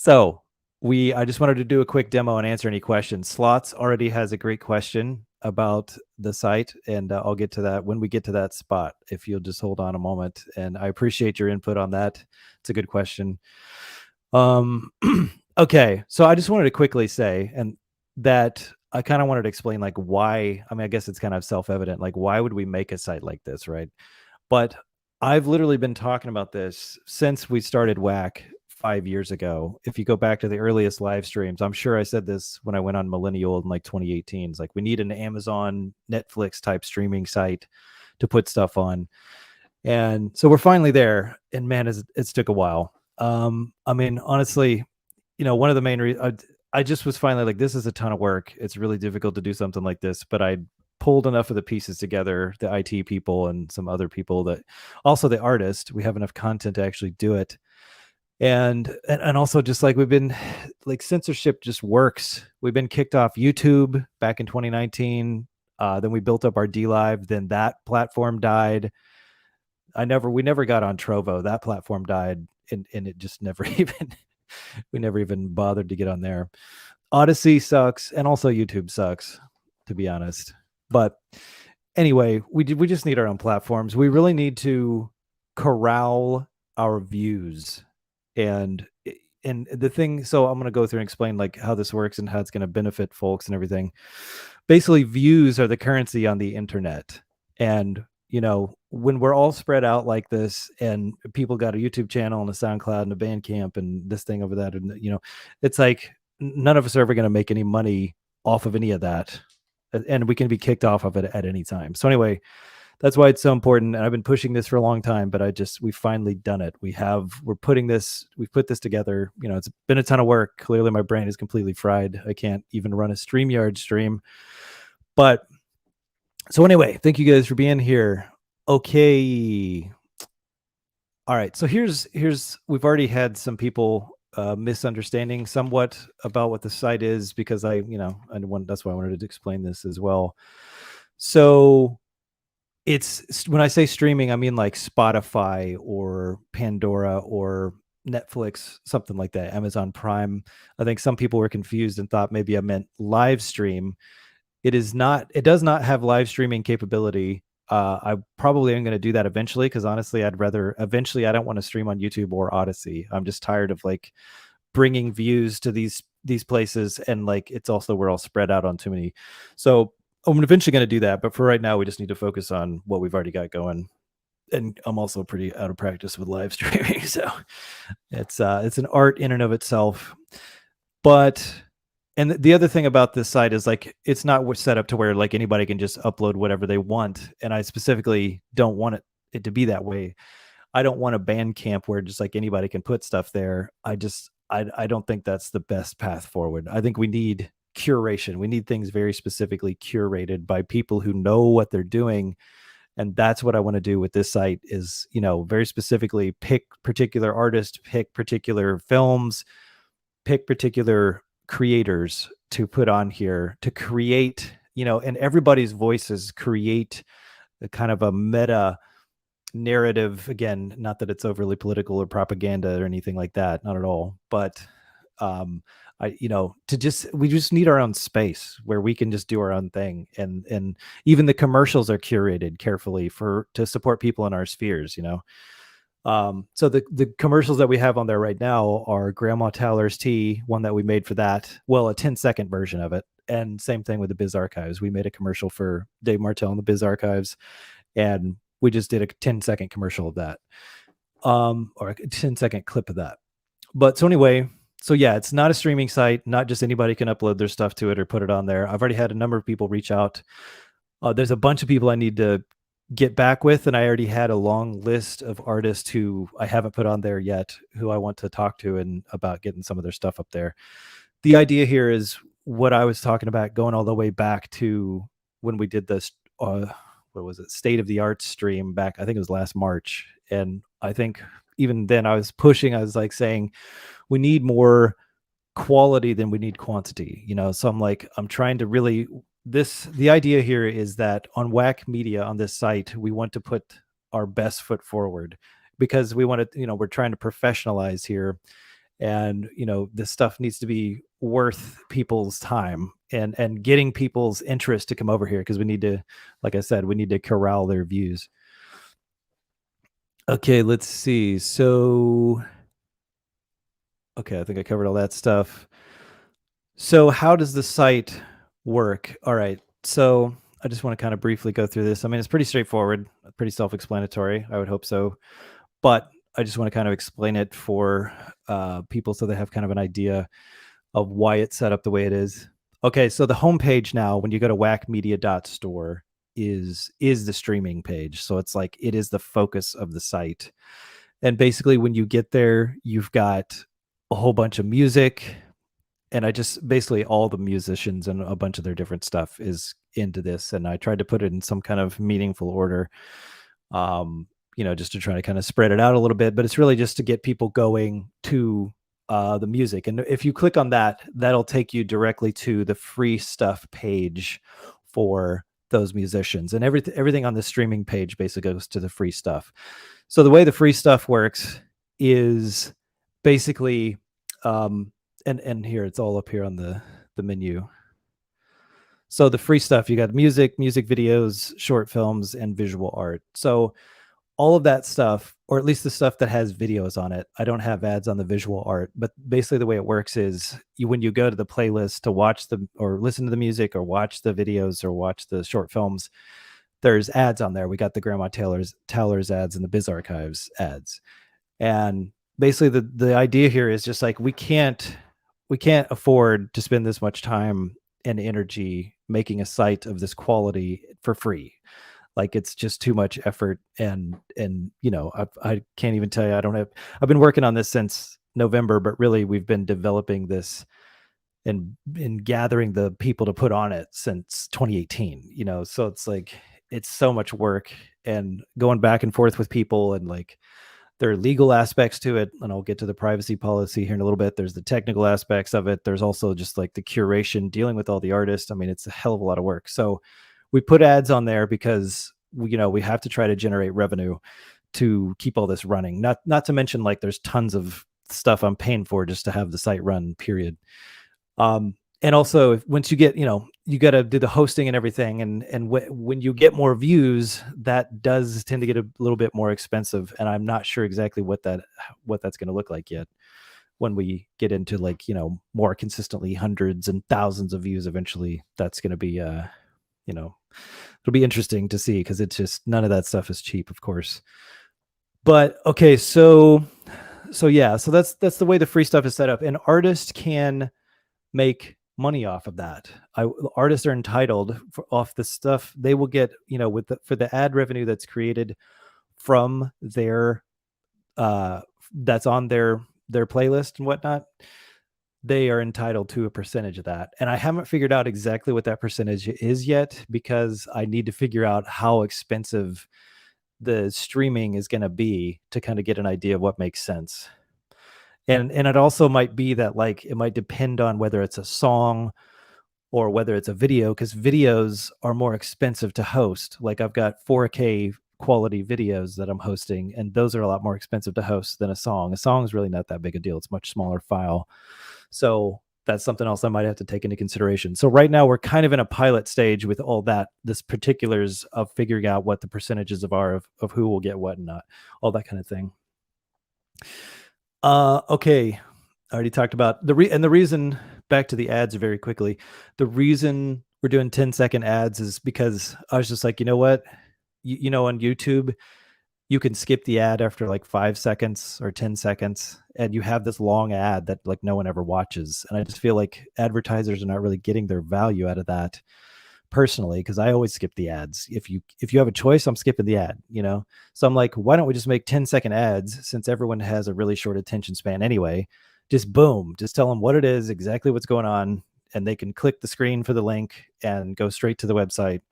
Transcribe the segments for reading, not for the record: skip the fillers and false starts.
So I just wanted to do a quick demo and answer any questions. Slots already has a great question about the site, and I'll get to that when we get to that spot. If you'll just hold on a moment, and I appreciate your input on that. It's a good question. Um, okay, so I just wanted to quickly say, and that I kind of wanted to explain like why. I mean, I guess it's kind of self-evident. Like, why would we make a site like this, right? But I've literally been talking about this since we started WAC 5 years ago. If you go back to the earliest live streams, I'm sure I said this when I went on Millennial in like 2018. It's like we need an Amazon, Netflix type streaming site to put stuff on. And so we're finally there. And man, it's took a while. I mean, honestly, one of the main reasons I just was finally like, this is a ton of work. It's really difficult to do something like this, but I pulled enough of the pieces together, the IT people and some other people, that also the artist, we have enough content to actually do it. And also just like we've been like censorship just works. We've been kicked off YouTube back in 2019. Then we built up our DLive. Then that platform died. We never got on Trovo. That platform died, and it just never even we never even bothered to get on there. Odyssey sucks, and also YouTube sucks, to be honest. But anyway, we just need our own platforms. We really need to corral our views, and the thing. So I'm going to go through and explain like how this works and how it's going to benefit folks and everything. Basically, views are the currency on the internet, and when we're all spread out like this, and people got a YouTube channel and a SoundCloud and a Bandcamp and this thing over that, and it's like none of us are ever going to make any money off of any of that, and we can be kicked off of it at any time. So anyway, that's why it's so important. And I've been pushing this for a long time, but we've finally done it. We've put this together. It's been a ton of work. Clearly my brain is completely fried. I can't even run a StreamYard stream. But so anyway, thank you guys for being here. Okay. All right. So here's we've already had some people misunderstanding somewhat about what the site is, because that's why I wanted to explain this as well. So when I say streaming, I mean like Spotify or Pandora or Netflix, something like that, Amazon Prime. I think some people were confused and thought maybe I meant live stream. It does not have live streaming capability. I probably am going to do that eventually, because honestly, I don't want to stream on YouTube or Odyssey. I'm just tired of like bringing views to these places, and like it's also, we're all spread out on too many. So I'm eventually going to do that, but for right now, we just need to focus on what we've already got going. And I'm also pretty out of practice with live streaming, so it's an art in and of itself. But and the other thing about this site is like it's not set up to where like anybody can just upload whatever they want, and I specifically don't want it to be that way. I don't want a Bandcamp where just like anybody can put stuff there. I don't think that's the best path forward. I think we need curation. We need things very specifically curated by people who know what they're doing. And that's what I want to do with this site is, very specifically pick particular artists, pick particular films, pick particular creators to put on here to create, and everybody's voices create a kind of a meta narrative. Again, not that it's overly political or propaganda or anything like that, not at all, but we just need our own space where we can just do our own thing, and even the commercials are curated carefully to support people in our spheres. So the commercials that we have on there right now are Grandma Towler's Tea, one that we made for that. Well, a 10-second version of it, and same thing with the Biz Archives. We made a commercial for Dave Martell and the Biz Archives, and we just did a 10-second commercial of that, or a 10-second clip of that. But so anyway. So yeah, it's not a streaming site. Not just anybody can upload their stuff to it or put it on there. I've already had a number of people reach out. There's a bunch of people I need to get back with, and I already had a long list of artists who I haven't put on there yet, who I want to talk to and about getting some of their stuff up there. The idea here is what I was talking about, going all the way back to when we did this, what was it, State of the Art stream back, I think it was last March. And I think even then I was like saying, we need more quality than we need quantity, So I'm trying to really, the idea here is that on WAC Media, on this site, we want to put our best foot forward, because we want to, we're trying to professionalize here. And this stuff needs to be worth people's time and getting people's interest to come over here, because we need to, like I said, we need to corral their views. Okay, let's see. So okay, I think I covered all that stuff. So how does the site work? All right. So I just want to kind of briefly go through this. I mean, it's pretty straightforward, pretty self-explanatory. I would hope so. But I just want to kind of explain it for people so they have kind of an idea of why it's set up the way it is. Okay, so the homepage now, when you go to wacmedia.store, is the streaming page. So it's like it is the focus of the site. And basically, when you get there, you've got a whole bunch of music, and I just basically all the musicians and a bunch of their different stuff is into this, and I tried to put it in some kind of meaningful order, just to try to kind of spread it out a little bit. But it's really just to get people going to the music. And if you click on that, that'll take you directly to the free stuff page for those musicians, and everything on the streaming page basically goes to the free stuff. So the way the free stuff works is basically, and here it's all up here on the menu. So the free stuff, you got music videos, short films, and visual art. So all of that stuff, or at least the stuff that has videos on it. I don't have ads on the visual art, but basically the way it works is when you go to the playlist to watch or listen to the music or watch the videos or watch the short films, there's ads on there. We got the Grandma Towler's ads and the Biz Archives ads. And basically the idea here is just like we can't afford to spend this much time and energy making a site of this quality for free. Like it's just too much effort, and I can't even tell you. I've been working on this since November, but really we've been developing this and gathering the people to put on it since 2018. So it's like it's so much work and going back and forth with people, and like there are legal aspects to it, and I'll get to the privacy policy here in a little bit. There's the technical aspects of it. There's also just like the curation, dealing with all the artists. I mean, it's a hell of a lot of work. So we put ads on there because we have to try to generate revenue to keep all this running. Not to mention, like, there's tons of stuff I'm paying for just to have the site run, period. And also, once you get, you got to do the hosting and everything. And when you get more views, that does tend to get a little bit more expensive. And I'm not sure exactly what that's going to look like yet when we get into, like, more consistently hundreds and thousands of views. Eventually, that's going to be, it'll be interesting to see, because it's just none of that stuff is cheap, of course. But okay, so yeah, so that's the way the free stuff is set up. An artist can make money off of that. Artists are entitled off the stuff they will get, for the ad revenue that's created from their that's on their playlist and whatnot. They are entitled to a percentage of that. And I haven't figured out exactly what that percentage is yet, because I need to figure out how expensive the streaming is going to be to kind of get an idea of what makes sense. And it also might be that, like, it might depend on whether it's a song or whether it's a video, because videos are more expensive to host. Like, I've got 4K quality videos that I'm hosting, and those are a lot more expensive to host than a song. A song is really not that big a deal. It's a much smaller file. So that's something else I might have to take into consideration. So right now we're kind of in a pilot stage with all this particulars of figuring out what the percentages of who will get what and not, all that kind of thing. Okay. I already talked about the reason, back to the ads very quickly. The reason we're doing 10-second ads is because I was just like, you know what? On YouTube, you can skip the ad after like 5 seconds or 10 seconds, and you have this long ad that, like, no one ever watches. And I just feel like advertisers are not really getting their value out of that, personally, because I always skip the ads. If you have a choice, I'm skipping the ad, So I'm like, why don't we just make 10-second ads, since everyone has a really short attention span anyway? Just boom, just tell them what it is, exactly what's going on, and they can click the screen for the link and go straight to the website.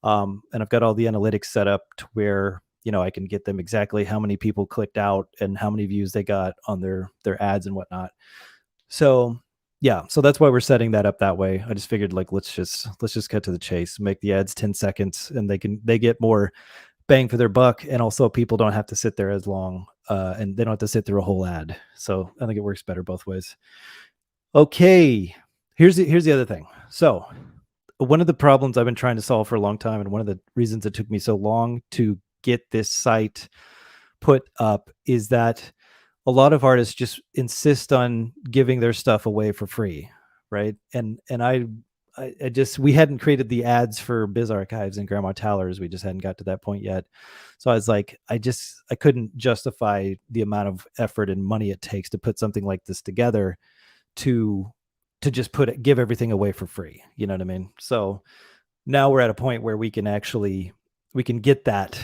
And I've got all the analytics set up to where, I can get them exactly how many people clicked out and how many views they got on their ads and whatnot. So yeah, so that's why we're setting that up that way. I just figured, like, let's just cut to the chase, make the ads 10 seconds, and they get more bang for their buck. And also, people don't have to sit there as long and they don't have to sit through a whole ad. So I think it works better both ways. Okay, here's the other thing. So one of the problems I've been trying to solve for a long time, and one of the reasons it took me so long to get this site put up, is that a lot of artists just insist on giving their stuff away for free, right? And I just, we hadn't created the ads for Biz Archives and Grandma Towers. We just hadn't got to that point yet. So I was like, I couldn't justify the amount of effort and money it takes to put something like this together to just give everything away for free. You know what I mean? So now we're at a point where we can get that,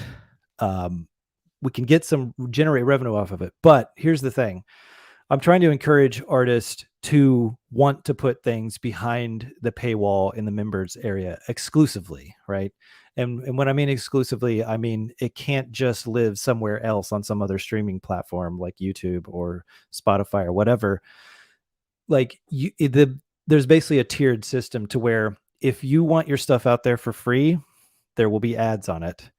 we can generate revenue off of it. But here's the thing. I'm trying to encourage artists to want to put things behind the paywall in the members area exclusively, right? And when I mean exclusively, I mean it can't just live somewhere else on some other streaming platform like YouTube or Spotify or whatever. Like there's basically a tiered system to where if you want your stuff out there for free, there will be ads on it.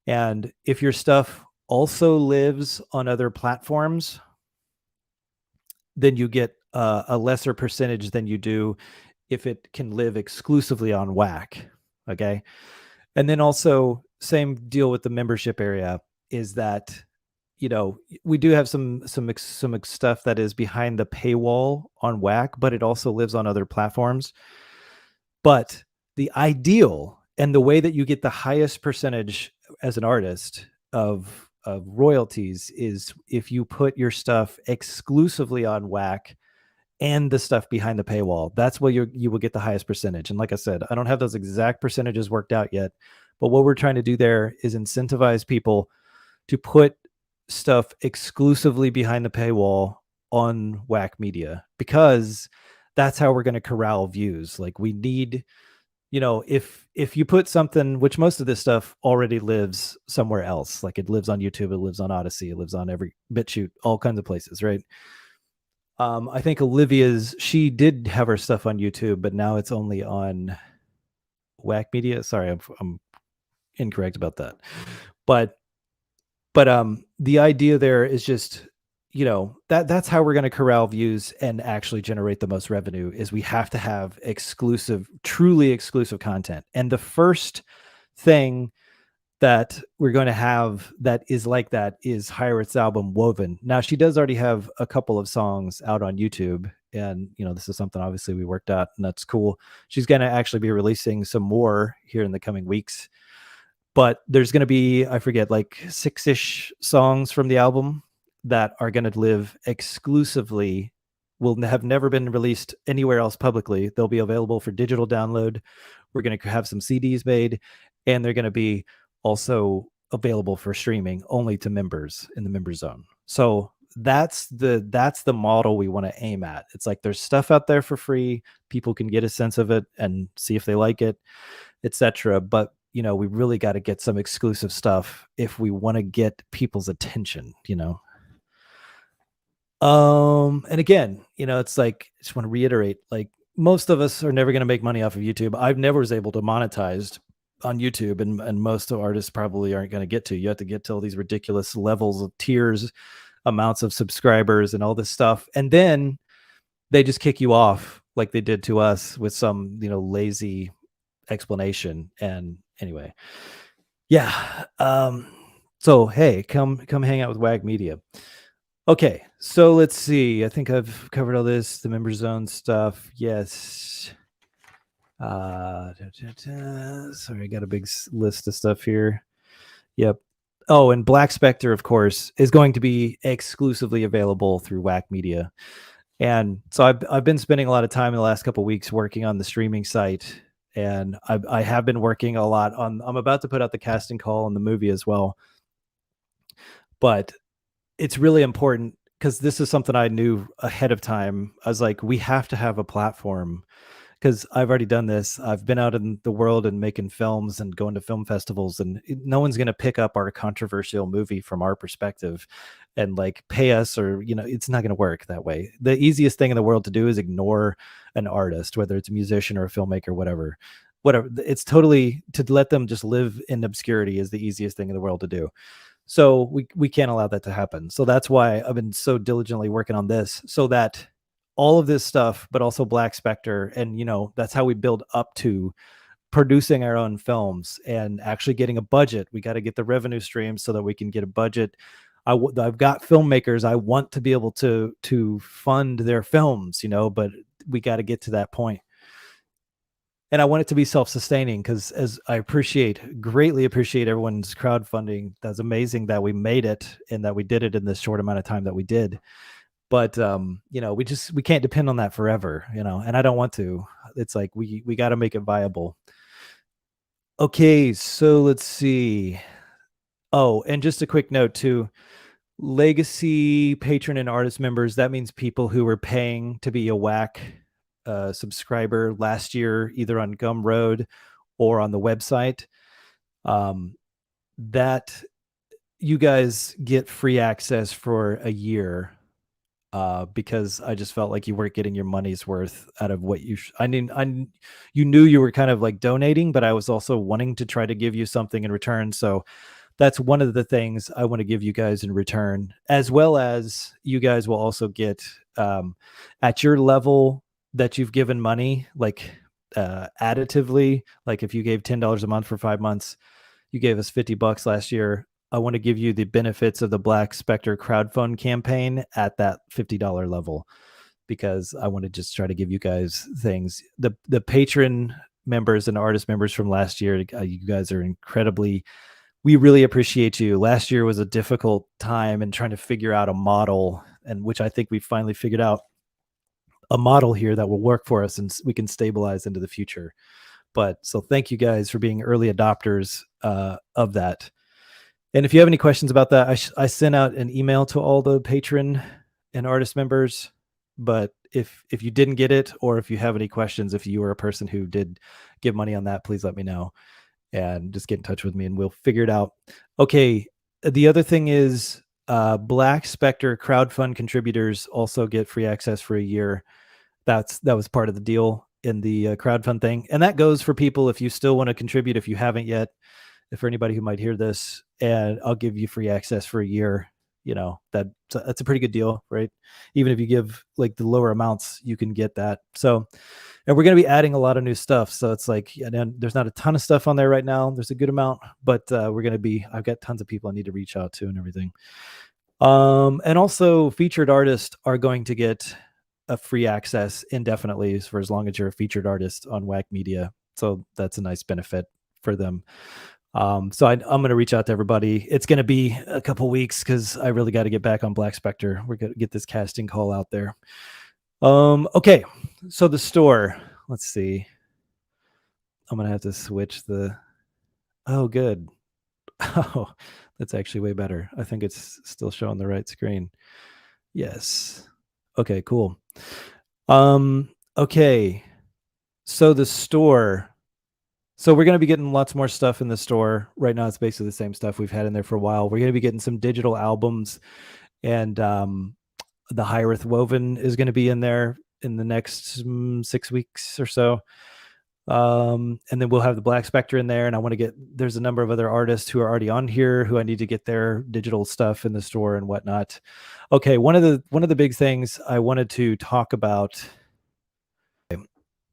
And if your stuff also lives on other platforms, then you get a lesser percentage than you do if it can live exclusively on WAC. Okay. And then also same deal with the membership area is that, you know, we do have some stuff that is behind the paywall on WAC, but it also lives on other platforms. But the ideal and the way that you get the highest percentage as an artist of royalties is if you put your stuff exclusively on WAC and the stuff behind the paywall. That's where you will get the highest percentage. And like I said, I don't have those exact percentages worked out yet, but what we're trying to do there is incentivize people to put stuff exclusively behind the paywall on WAC Media, because that's how we're going to corral views. Like we need, you know, if you put something, which most of this stuff already lives somewhere else, like it lives on YouTube, it lives on Odyssey, it lives on every BitChute, all kinds of places, right? I think she did have her stuff on YouTube, but now it's only on WAC Media. Sorry, I'm incorrect about that. But the idea there is just, you know, that's how we're going to corral views and actually generate the most revenue, is we have to have truly exclusive content. And the first thing that we're going to have that is like that is Hyrath's album Woven. Now she does already have a couple of songs out on YouTube, and you know, this is something obviously we worked out, and that's cool. She's going to actually be releasing some more here in the coming weeks, but there's going to be, I forget, like 6-ish songs from the album that are going to live exclusively, will have never been released anywhere else publicly. They'll be available for digital download. We're going to have some CDs made, and they're going to be also available for streaming only to members in the member zone. So that's the model we want to aim at. It's like there's stuff out there for free. People can get a sense of it and see if they like it, etc. But you know, we really got to get some exclusive stuff if we want to get people's attention, you know. And again, you know, it's like, I just want to reiterate, like most of us are never going to make money off of YouTube. I've never was able to monetize on YouTube, and most of artists probably aren't going to get to. You have to get to all these ridiculous levels of tiers, amounts of subscribers and all this stuff. And then they just kick you off like they did to us with some, you know, lazy explanation. And anyway, yeah. So, hey, come hang out with WAG Media. Okay, so let's see. I think I've covered all this, the member zone stuff. Yes. Sorry, I got a big list of stuff here. Yep. Oh, and Black Spectre, of course, is going to be exclusively available through WAC Media. And so I've been spending a lot of time in the last couple of weeks working on the streaming site, and I have been working a lot on. I'm about to put out the casting call on the movie as well, but it's really important because this is something I knew ahead of time. I was like, we have to have a platform, because I've already done this. I've been out in the world and making films and going to film festivals, and no one's going to pick up our controversial movie from our perspective and like pay us, or, you know, it's not going to work that way. The easiest thing in the world to do is ignore an artist, whether it's a musician or a filmmaker, whatever. It's totally, to let them just live in obscurity is the easiest thing in the world to do. So we can't allow that to happen. So that's why I've been so diligently working on this, so that all of this stuff, but also Black Spectre, and that's how we build up to producing our own films and actually getting a budget. We got to get the revenue stream so that we can get a budget. I've got filmmakers. I want to be able to fund their films, but we got to get to that point. And I want it to be self-sustaining, because as I greatly appreciate everyone's crowdfunding. That's amazing that we made it and that we did it in this short amount of time that we did. But we can't depend on that forever, and I don't want to. It's like we got to make it viable. Okay, so let's see. Oh, and just a quick note too. Legacy patron and artist members, that means people who were paying to be a WAC subscriber last year, either on Gumroad or on the website. That you guys get free access for a year, because I just felt like you weren't getting your money's worth out of what you. You knew you were kind of like donating, but I was also wanting to try to give you something in return. So that's one of the things I want to give you guys in return, as well as you guys will also get, at your level that you've given money, like additively, like if you gave $10 a month for 5 months, you gave us $50 last year. I want to give you the benefits of the Black Spectre crowdfund campaign at that $50 level, because I want to just try to give you guys things. The patron members and artist members from last year, you guys are incredibly. We really appreciate you. Last year was a difficult time and trying to figure out a model, and which I think we finally figured out a model here that will work for us and we can stabilize into the future. But so thank you guys for being early adopters of that. And if you have any questions about that, I sent out an email to all the patron and artist members. But if you didn't get it, or if you have any questions, if you were a person who did give money on that, please let me know and just get in touch with me and we'll figure it out. Okay. The other thing is Black Spectre crowdfund contributors also get free access for a year. That was part of the deal in the crowdfund thing. And that goes for people if you still want to contribute, if you haven't yet, if for anybody who might hear this, and I'll give you free access for a year. That's a pretty good deal, right? Even if you give like the lower amounts, you can get that. So, and we're going to be adding a lot of new stuff. So it's like, there's not a ton of stuff on there right now. There's a good amount, but I've got tons of people I need to reach out to and everything. And also featured artists are going to get a free access indefinitely for as long as you're a featured artist on WAC Media. So that's a nice benefit for them. So I'm going to reach out to everybody. It's going to be a couple weeks because I really got to get back on Black Spectre. We're going to get this casting call out there. Okay. So the store, let's see. I'm going to have to switch oh, good. Oh, that's actually way better. I think it's still showing the right screen. Yes. Okay, cool. Okay. So the store. So we're going to be getting lots more stuff in the store. Right now, it's basically the same stuff we've had in there for a while. We're going to be getting some digital albums, and the Hyreth Woven is going to be in there in the next 6 weeks or so. And then we'll have the Black Spectre in there. And there's a number of other artists who are already on here who I need to get their digital stuff in the store and whatnot. Okay. One of the big things I wanted to talk about.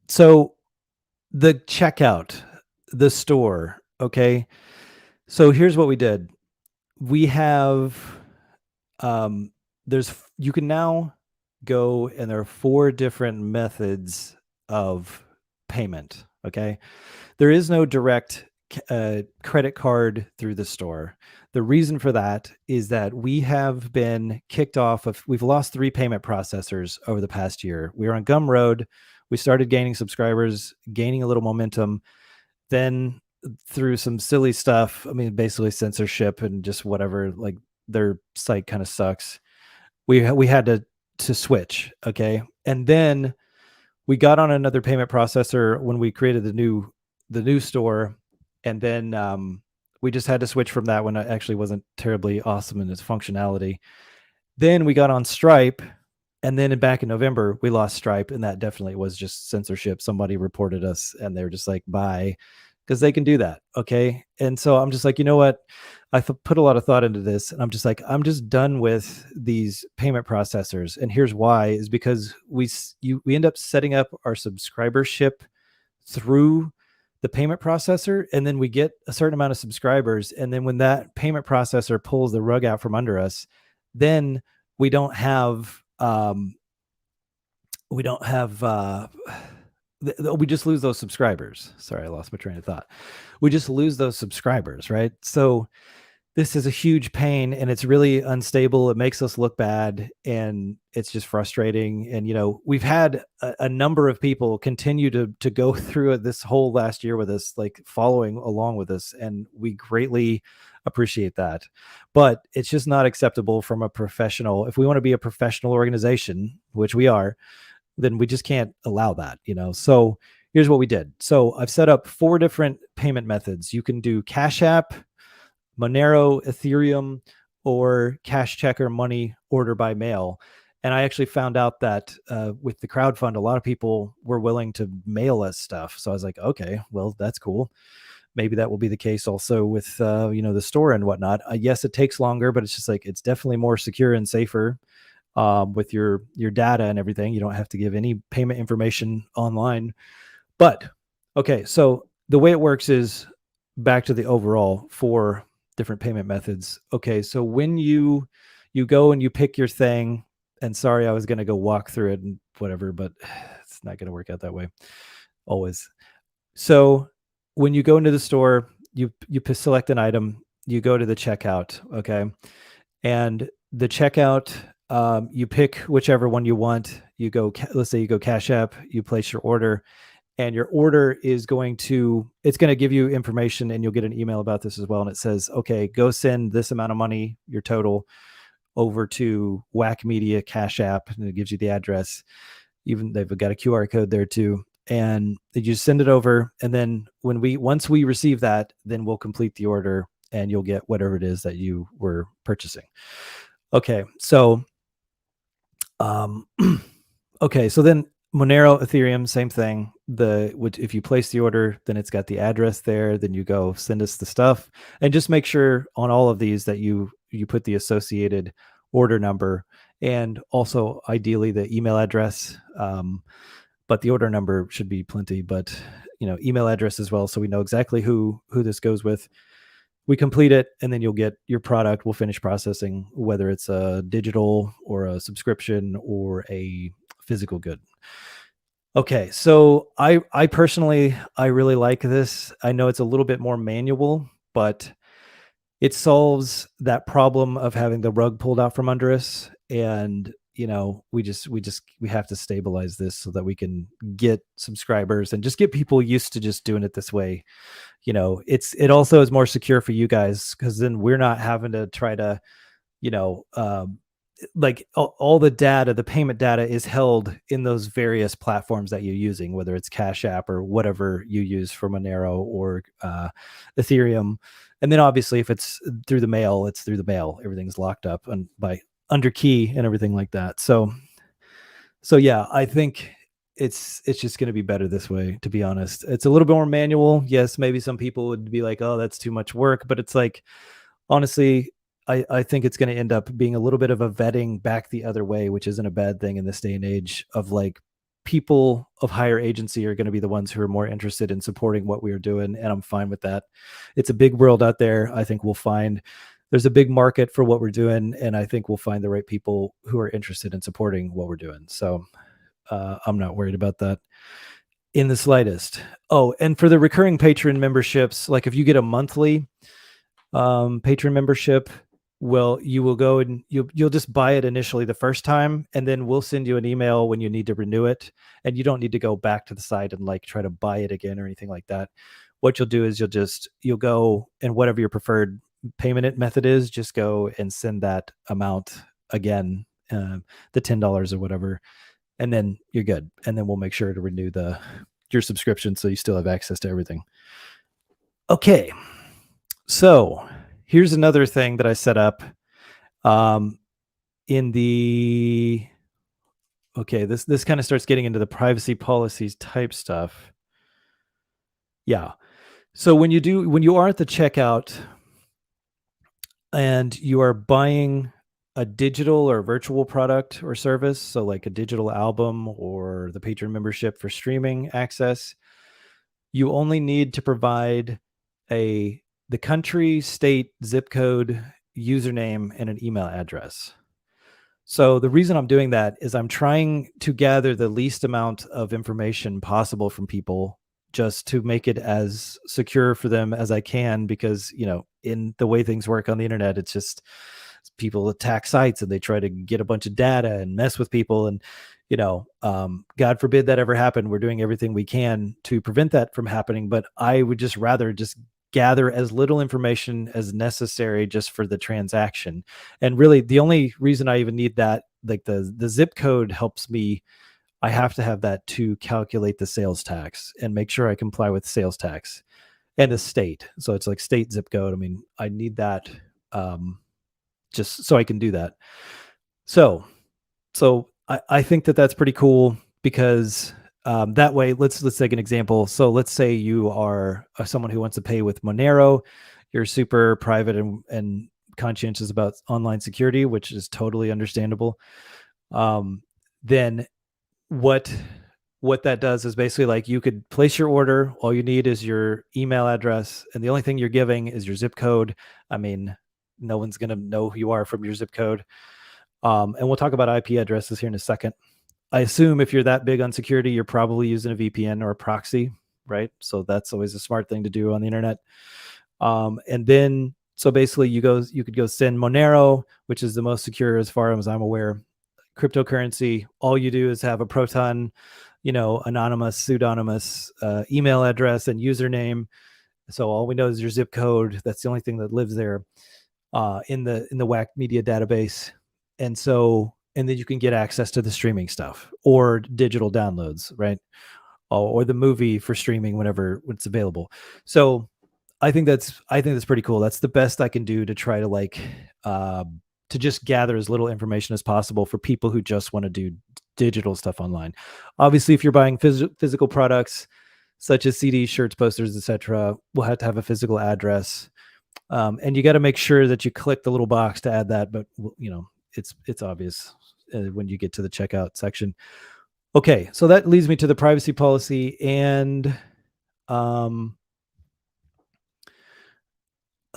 So the checkout, the store. Okay. So here's what we did. We have, you can now go, and there are 4 different methods of payment. Okay. There is no direct credit card through the store. The reason for that is that we have been kicked off we've lost 3 payment processors over the past year. We were on Gumroad. We started gaining subscribers, gaining a little momentum. Then through some silly stuff, I mean, basically censorship and just whatever, like their site kind of sucks. We had to switch. Okay. And then we got on another payment processor when we created the new store. And then we just had to switch from that one. It actually wasn't terribly awesome in its functionality. Then we got on Stripe. And then back in November, we lost Stripe, and that definitely was just censorship. Somebody reported us, and they were just like, bye. because they can do that. Okay. And so I'm just like, you know what? Put a lot of thought into this, and I'm just like, I'm just done with these payment processors. And here's why: is because we end up setting up our subscribership through the payment processor, and then we get a certain amount of subscribers, and then when that payment processor pulls the rug out from under us, then we don't have we don't have we just lose those subscribers. Sorry, I lost my train of thought. We just lose those subscribers, right? So this is a huge pain, and it's really unstable. It makes us look bad, and it's just frustrating. And we've had a number of people continue to go through it this whole last year with us, like following along with us, and we greatly appreciate that. But it's just not acceptable from a professional. If we want to be a professional organization, which we are, then we just can't allow that. So here's what we did. So I've set up 4 different payment methods. You can do Cash App, Monero, Ethereum, or cash check or money order by mail. And I actually found out that with the crowdfund, a lot of people were willing to mail us stuff. So I was like, okay, well, that's cool. Maybe that will be the case also with the store and whatnot. Yes, it takes longer, but it's just like, it's definitely more secure and safer with your data and everything. You don't have to give any payment information online. But okay, so the way it works is, back to the overall 4 different payment methods. Okay, so when you go and you pick your thing, and sorry, I was going to go walk through it and whatever, but it's not going to work out that way always. So when you go into the store, you select an item, you go to the checkout, okay, and the checkout, you pick whichever one you want. You go, let's say you go Cash App, you place your order, and your order is it's going to give you information, and you'll get an email about this as well. And it says, okay, go send this amount of money, your total, over to WAC Media Cash App, and it gives you the address. Even they've got a QR code there too. And you just send it over. And then once we receive that, then we'll complete the order, and you'll get whatever it is that you were purchasing. Okay. So, okay. So then Monero, Ethereum, same thing. If you place the order, then it's got the address there. Then you go send us the stuff, and just make sure on all of these that you put the associated order number, and also ideally the email address. But the order number should be plenty. But email address as well, so we know exactly who this goes with. We complete it, and then you'll get your product. We'll finish processing, whether it's a digital or a subscription or a physical good. Okay, so I personally, I really like this. I know it's a little bit more manual, but it solves that problem of having the rug pulled out from under us. And we have to stabilize this so that we can get subscribers and just get people used to just doing it this way. It also is more secure for you guys, because then we're not having to try to, like all the data, the payment data is held in those various platforms that you're using, whether it's Cash App or whatever you use for Monero or Ethereum. And then obviously if it's through the mail, it's through the mail. Everything's locked up and by under key and everything like that. So yeah, I think it's just going to be better this way, to be honest. It's a little bit more manual. Yes, maybe some people would be like, oh, that's too much work. But it's like, honestly, I think it's going to end up being a little bit of a vetting back the other way, which isn't a bad thing in this day and age of like, people of higher agency are going to be the ones who are more interested in supporting what we are doing. And I'm fine with that. It's a big world out there. I think there's a big market for what we're doing. And I think we'll find the right people who are interested in supporting what we're doing. So I'm not worried about that in the slightest. Oh, and for the recurring patron memberships, like if you get a monthly patron membership, well, you will go and you'll just buy it initially the first time, and then we'll send you an email when you need to renew it, and you don't need to go back to the site and like try to buy it again or anything like that. What you'll do is you'll go, and whatever your preferred payment method is, just go and send that amount again, the $10 or whatever, and then you're good. And then we'll make sure to renew your subscription so you still have access to everything. Okay. So here's another thing that I set up this kind of starts getting into the privacy policies type stuff. Yeah. So when you are at the checkout and you are buying a digital or virtual product or service, so like a digital album or the patron membership for streaming access, you only need to provide a the country, state, zip code, username, and an email address. So the reason I'm doing that is I'm trying to gather the least amount of information possible from people just to make it as secure for them as I can because, in the way things work on the internet, it's just people attack sites and they try to get a bunch of data and mess with people and God forbid that ever happen. We're doing everything we can to prevent that from happening, but I would just rather just gather as little information as necessary just for the transaction. And really the only reason I even need that, like the zip code helps me. I have to have that to calculate the sales tax and make sure I comply with sales tax and the state. So it's like state zip code. I mean, I need that just so I can do that. So I think that that's pretty cool because that way, let's take an example. So let's say you are someone who wants to pay with Monero. You're super private and conscientious about online security, which is totally understandable. Then what that does is basically like you could place your order. All you need is your email address, and the only thing you're giving is your zip code. I mean, no one's gonna know who you are from your zip code. And we'll talk about IP addresses here in a second. I assume if you're that big on security, you're probably using a VPN or a proxy, right? So that's always a smart thing to do on the internet. And then, so basically you could go send Monero, which is the most secure as far as I'm aware, cryptocurrency. All you do is have a Proton, anonymous, pseudonymous email address and username. So all we know is your zip code. That's the only thing that lives there in the WAC media database. And then you can get access to the streaming stuff or digital downloads, right? Or the movie for streaming whenever it's available. So I think that's pretty cool. That's the best I can do to try to to just gather as little information as possible for people who just want to do digital stuff online. Obviously, if you're buying physical products such as CDs, shirts, posters, etc., we'll have to have a physical address. And you got to make sure that you click the little box to add that, but it's obvious when you get to the checkout section. Okay, so that leads me to the privacy policy and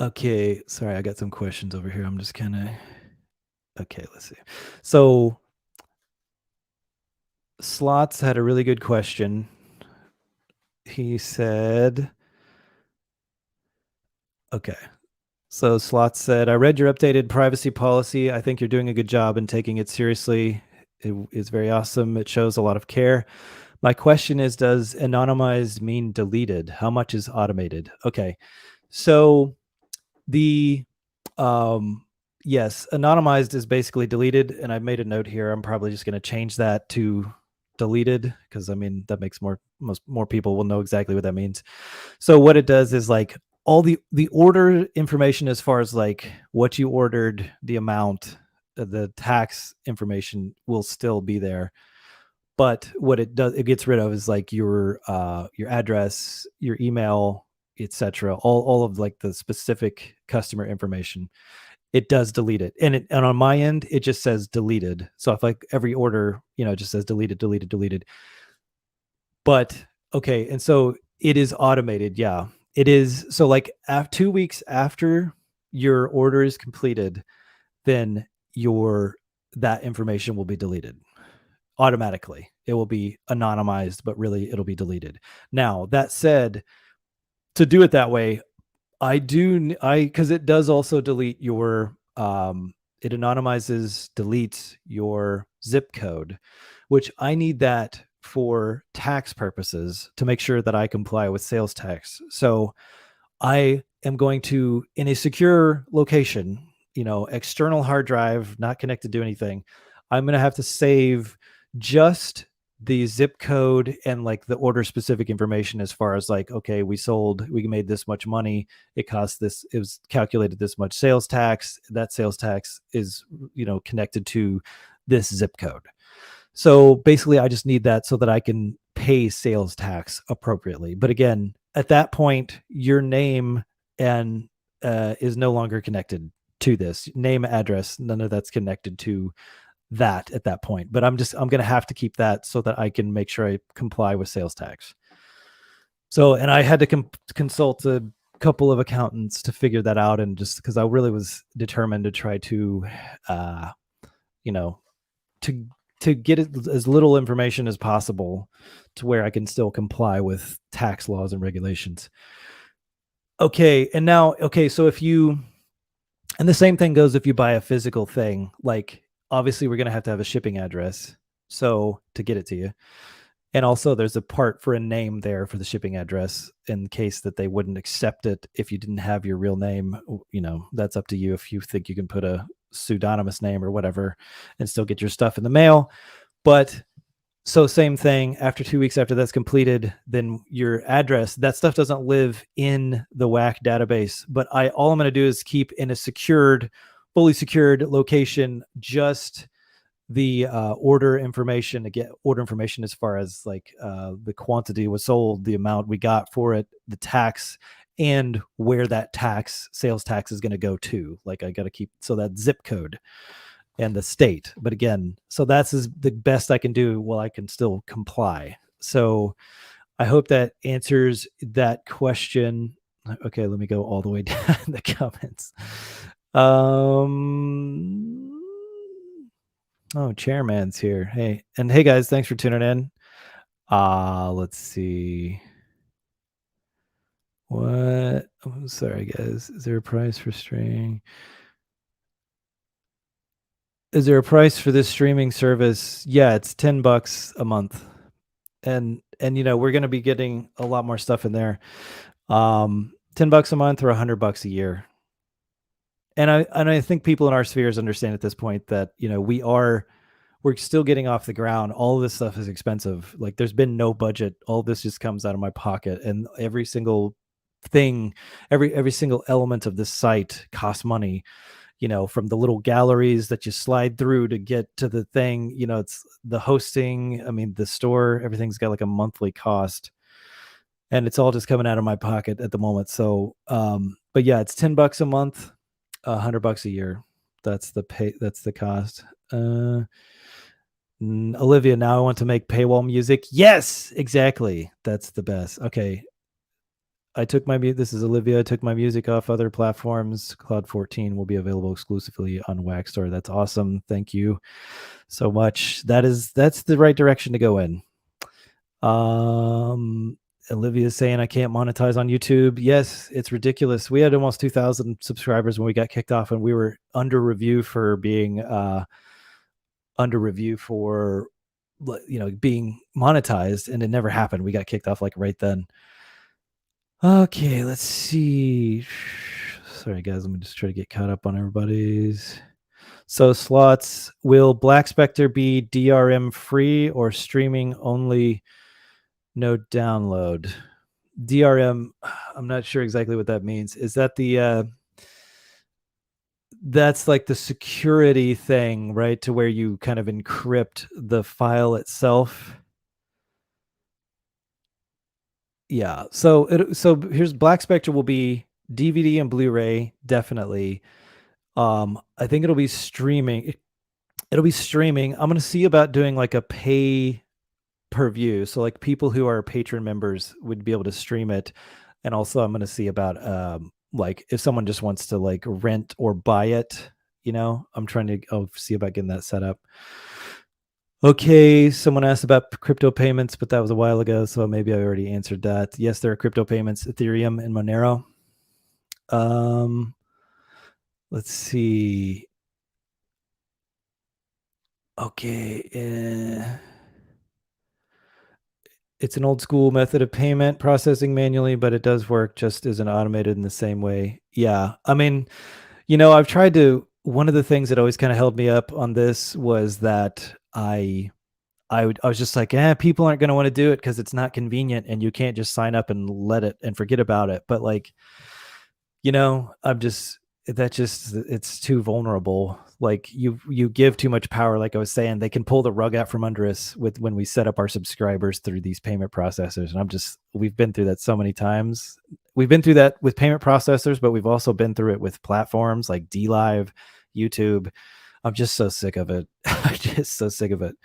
okay, sorry, I got some questions over here. I'm just kind of okay, let's see. So Slots had a really good question. He said, okay. So Slots said, I read your updated privacy policy. I think you're doing a good job in taking it seriously. It is very awesome. It shows a lot of care. My question is, does anonymized mean deleted? How much is automated? Okay. So the yes, anonymized is basically deleted, and I've made a note here. I'm probably just going to change that to deleted because I mean that makes more people will know exactly what that means. So what it does is like all the order information as far as like what you ordered, the amount, the tax information will still be there. But what it does, it gets rid of is like your address, your email, etc. All of like the specific customer information. It does delete it, and on my end, it just says deleted. So if like every order, it just says deleted, deleted, deleted. But okay, and so it is automated. Yeah, it is. So like 2 weeks after your order is completed, then that information will be deleted automatically. It will be anonymized, but really it'll be deleted. Now, that said, to do it that way, because it does also delete your, it anonymizes, deletes your zip code, which I need that for tax purposes to make sure that I comply with sales tax. So I am going to, in a secure location, external hard drive, not connected to anything, I'm going to have to save just the zip code and like the order specific information as far as like, okay, we made this much money. It cost this, it was calculated this much sales tax. That sales tax is, connected to this zip code. So basically I just need that so that I can pay sales tax appropriately. But again, at that point, your name and is no longer connected to this name, address. None of that's connected to that at that point. But I'm going to have to keep that so that I can make sure I comply with sales tax. So, and I had to consult a couple of accountants to figure that out, and just because I really was determined to try to, you know, to get as little information as possible to where I can still comply with tax laws and regulations. Okay, and now, okay, so if you, and the same thing goes if you buy a physical thing, like obviously we're going to have a shipping address, so to get it to you. And also there's a part for a name there for the shipping address in case that they wouldn't accept it if you didn't have your real name. You know, that's up to you if you think you can put a pseudonymous name or whatever and still get your stuff in the mail. But so same thing, after 2 weeks after that's completed, then your address, that stuff doesn't live in the WAC database, but all I'm going to do is keep in a secured, fully secured location, just the order information, again, order information as far as like the quantity was sold, the amount we got for it, the tax, and where that sales tax is going to go to. Like I got to keep, so that zip code and the state. But again, so that's the best I can do while I can still comply. So I hope that answers that question. Okay, let me go all the way down in the comments. Oh, Chairman's here. Hey, and hey guys, thanks for tuning in. Let's see. What? Oh, sorry guys. Is there a price for streaming? Is there a price for this streaming service? Yeah, it's $10 a month. And you know, we're going to be getting a lot more stuff in there. $10 a month or $100 a year. And I think people in our spheres understand at this point that, you know, we're still getting off the ground. All of this stuff is expensive. Like there's been no budget. All this just comes out of my pocket, and every single thing, every single element of this site costs money, you know, from the little galleries that you slide through to get to the thing, you know, it's the hosting. I mean, the store, everything's got like a monthly cost, and it's all just coming out of my pocket at the moment. So, but yeah, it's $10 a month, $100 a year. That's the cost. Olivia, now I want to make paywall music. Yes, exactly. That's the best. Okay. This is Olivia. I took my music off other platforms. Cloud 14 will be available exclusively on WAC Store. That's awesome. Thank you so much. That's the right direction to go in. Olivia is saying I can't monetize on YouTube. Yes, it's ridiculous. We had almost 2,000 subscribers when we got kicked off, and we were under review for being being monetized, and it never happened. We got kicked off like right then. Okay, let's see. Sorry guys, let me just try to get caught up on everybody's. So slots, will Black Spectre be DRM free or streaming only, no download? DRM, I'm not sure exactly what that means. Is that that's like the security thing, right? To where you kind of encrypt the file itself. Yeah. So here's Black Spectre will be DVD and Blu-ray, definitely. I think it'll be streaming. It'll be streaming. I'm going to see about doing like a pay per view. So like people who are patron members would be able to stream it. And also I'm going to see about like if someone just wants to like rent or buy it, you know, I'm trying to see about getting that set up. Okay, someone asked about crypto payments, but that was a while ago, so maybe I already answered that. Yes, there are crypto payments, Ethereum and Monero. Let's see. Okay, it's an old school method of payment, processing manually, but it does work, just isn't automated in the same way. Yeah, I mean, you know, I've tried to. One of the things that always kind of held me up on this was that I was just like, people aren't going to want to do it because it's not convenient, and you can't just sign up and let it and forget about it. But like, you know, that just it's too vulnerable. Like you give too much power, like I was saying, they can pull the rug out from under us with when we set up our subscribers through these payment processors. And we've been through that so many times. We've been through that with payment processors, but we've also been through it with platforms like DLive, YouTube. I'm just so sick of it. I'm just so sick of it.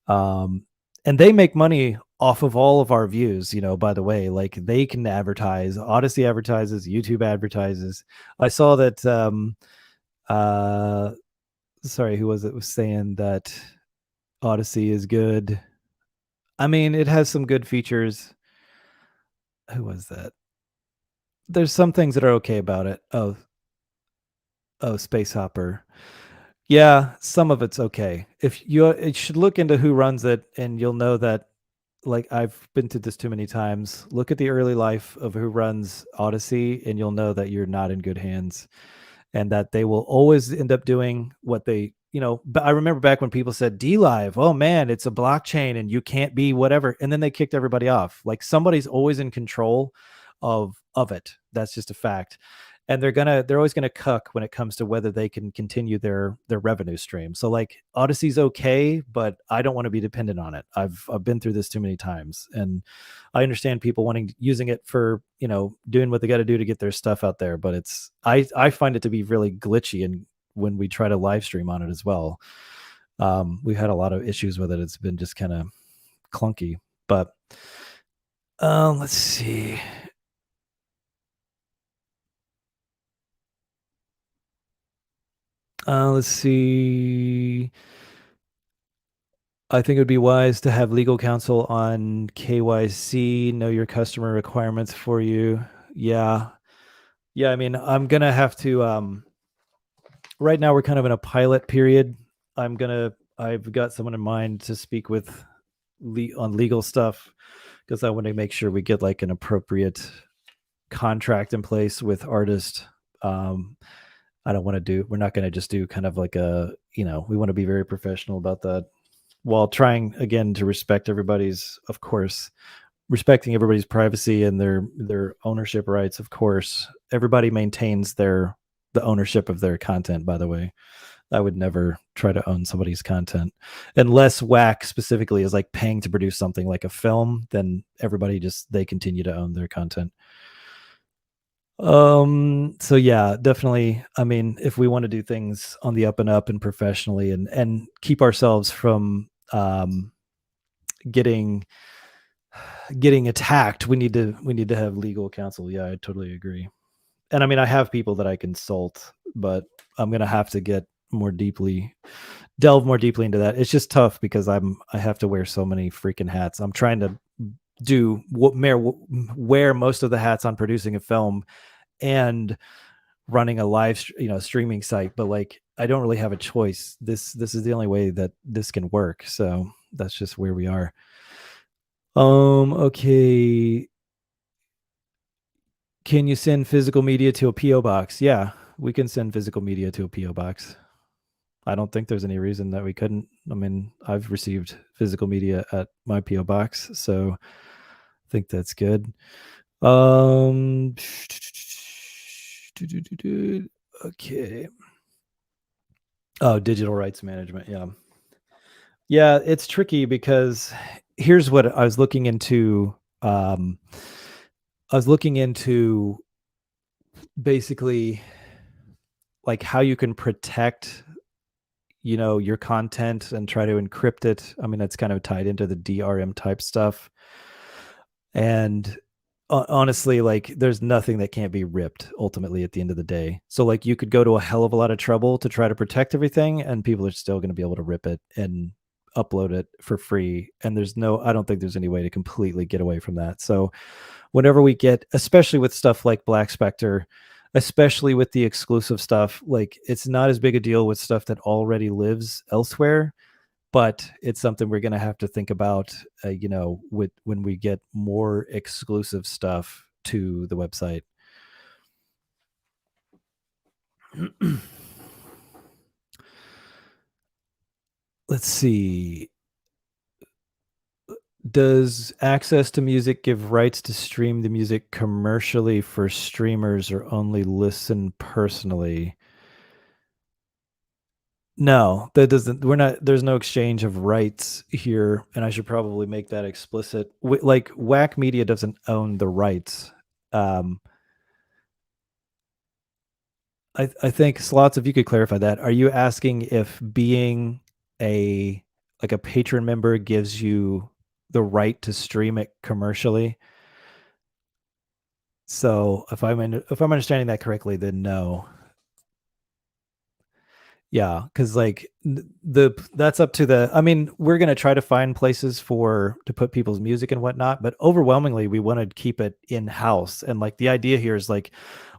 And they make money off of all of our views, by the way. Like, they can advertise, Odyssey advertises, YouTube advertises. I saw that uh sorry, who was it was saying that Odyssey is good. I mean, it has some good features. Who was that? There's some things that are okay about it. Oh, Space Hopper. Yeah, some of it's okay. If you should look into who runs it, and you'll know that, like, I've been through this too many times. Look at the early life of who runs Odyssey, and you'll know that you're not in good hands, and that they will always end up doing what but I remember back when people said DLive, oh man, it's a blockchain and you can't be whatever. And then they kicked everybody off. Like, somebody's always in control of it. That's just a fact. And they're always gonna cuck when it comes to whether they can continue their revenue stream. So, like, Odyssey's okay, but I don't want to be dependent on it. I've been through this too many times, and I understand people using it for, doing what they got to do to get their stuff out there. But I find it to be really glitchy, and when we try to live stream on it as well, we've had a lot of issues with it. It's been just kind of clunky. But let's see. Let's see. I think it would be wise to have legal counsel on KYC, know your customer requirements for you. Yeah. Yeah, I mean, I'm gonna have to right now we're kind of in a pilot period. I've got someone in mind to speak with on legal stuff, because I want to make sure we get like an appropriate contract in place with artist. Um we're not going to just do kind of like we want to be very professional about that, while trying again to of course, respecting everybody's privacy and their ownership rights. Of course, everybody maintains the ownership of their content, by the way. I would never try to own somebody's content unless WAC specifically is like paying to produce something like a film. Then they continue to own their content. So yeah, definitely. I mean, if we want to do things on the up and up and professionally, and keep ourselves from getting attacked, we need to have legal counsel. Yeah, I totally agree. And I mean, I have people that I consult, but I'm gonna have to delve more deeply into that. It's just tough because I have to wear so many freaking hats. I'm trying to wear most of the hats on producing a film and running a streaming site, but like, I don't really have a choice. This is the only way that this can work. So that's just where we are. Okay. Can you send physical media to a PO box? Yeah, we can send physical media to a PO box. I don't think there's any reason that we couldn't. I mean, I've received physical media at my PO box, so I think that's good. Okay. Oh, digital rights management. Yeah. Yeah, it's tricky because here's what I was looking into. I was looking into basically like how you can protect, your content and try to encrypt it. I mean, that's kind of tied into the DRM type stuff. And honestly, like, there's nothing that can't be ripped ultimately at the end of the day. So like, you could go to a hell of a lot of trouble to try to protect everything, and people are still going to be able to rip it and upload it for free. And I don't think there's any way to completely get away from that. So whenever we get, especially with stuff like Black Spectre, especially with the exclusive stuff, like, it's not as big a deal with stuff that already lives elsewhere, but it's something we're going to have to think about, when we get more exclusive stuff to the website. Let's see. Does access to music give rights to stream the music commercially for streamers or only listen personally? No, that doesn't we're not there's no exchange of rights here, and I should probably make that explicit. Like, WAC Media doesn't own the rights. Um, I think, Slots, if you could clarify that. Are you asking if being a like, a patron member gives you the right to stream it commercially? So, if I'm understanding that correctly, then no. Yeah, because like the that's up to the. I mean, we're gonna try to find places for to put people's music and whatnot, but overwhelmingly, we want to keep it in house. And like the idea here is like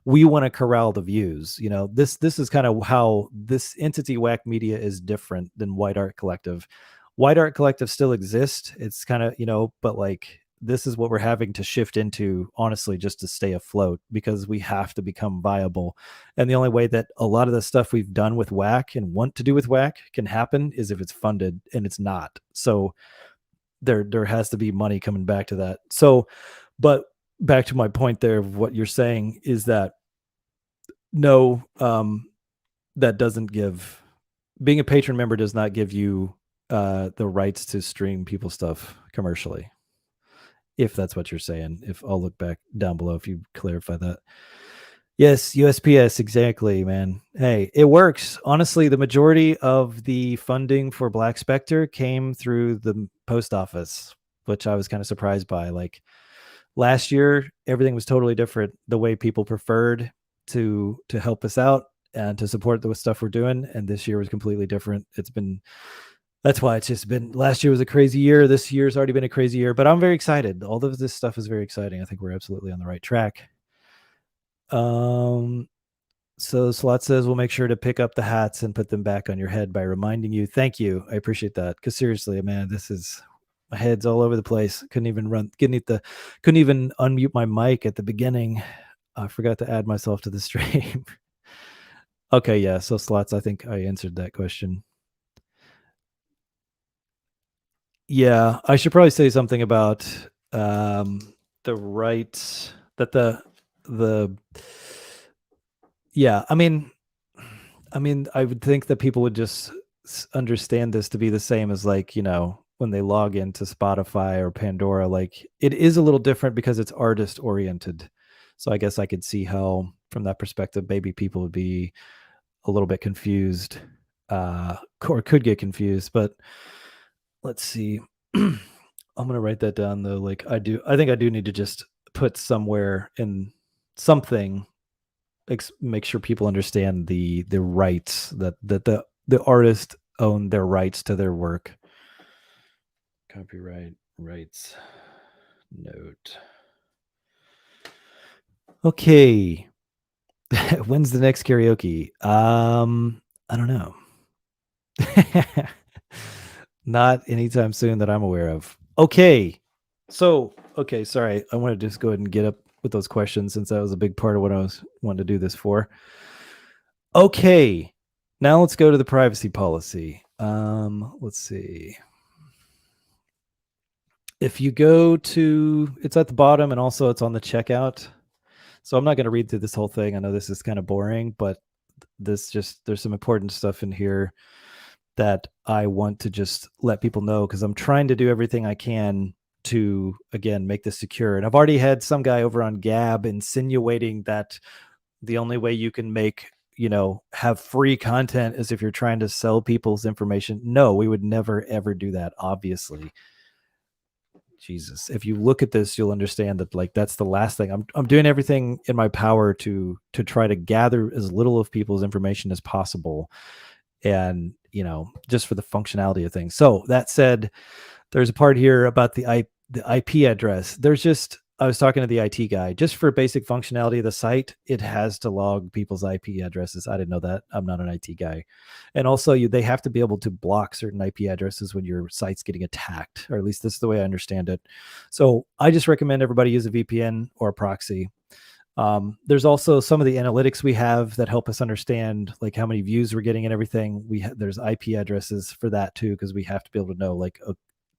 we want to corral the views. You know, this is kind of how this entity WAC Media is different than White Art Collective. White Art Collective still exists. It's kind of but like this is what we're having to shift into, honestly, just to stay afloat because we have to become viable. And the only way that a lot of the stuff we've done with WAC and want to do with WAC can happen is if it's funded, and it's not. So there has to be money coming back to that. So, but back to my point there of what you're saying is that no, that doesn't give being a patron member does not give you the rights to stream people's stuff commercially. If that's what you're saying, if I'll look back down below if you clarify that. Yes, USPS, exactly, man. Hey, it works. Honestly, the majority of the funding for Black Spectre came through the post office, which I was kind of surprised by. Like last year, everything was totally different. The way people preferred to help us out and to support the stuff we're doing, and this year was completely different. That's why it's just been last year was a crazy year. This year's already been a crazy year, but I'm very excited. All of this stuff is very exciting. I think we're absolutely on the right track. Um, so Slot says we'll make sure to pick up the hats and put them back on your head by reminding you. Thank you. I appreciate that. Because seriously, man, this is my head's all over the place. Couldn't even unmute my mic at the beginning. I forgot to add myself to the stream. Okay, yeah. So Slots, I think I answered that question. Yeah, I should probably say something about the rights that the yeah, I mean, I would think that people would just understand this to be the same as like, when they log into Spotify or Pandora, like it is a little different because it's artist oriented. So I guess I could see how from that perspective, maybe people would be a little bit confused, or could get confused, but let's see. I'm gonna write that down though. Like I think I do need to just put somewhere in something, make sure people understand the rights that the artist own their rights to their work. Copyright rights note. Okay. When's the next karaoke? I don't know. Not anytime soon that I'm aware of. Okay. So, okay, sorry. I want to just go ahead and get up with those questions since that was a big part of what I was wanting to do this for. Okay. Now let's go to the privacy policy. Let's see. If you go to, it's at the bottom and also it's on the checkout. So I'm not going to read through this whole thing. I know this is kind of boring, but there's some important stuff in here that I want to just let people know because I'm trying to do everything I can to, again, make this secure. And I've already had some guy over on Gab insinuating that the only way you can have free content is if you're trying to sell people's information. No, we would never, ever do that, obviously. Jesus, if you look at this, you'll understand that like that's the last thing. I'm doing everything in my power to try to gather as little of people's information as possible, and just for the functionality of things. So that said, there's a part here about the IP address. I was talking to the IT guy. Just for basic functionality of the site, it has to log people's IP addresses. I didn't know that. I'm not an IT guy. And also, they have to be able to block certain IP addresses when your site's getting attacked, or at least this is the way I understand it. So I just recommend everybody use a VPN or a proxy. There's also some of the analytics we have that help us understand like how many views we're getting and everything. There's IP addresses for that too, because we have to be able to know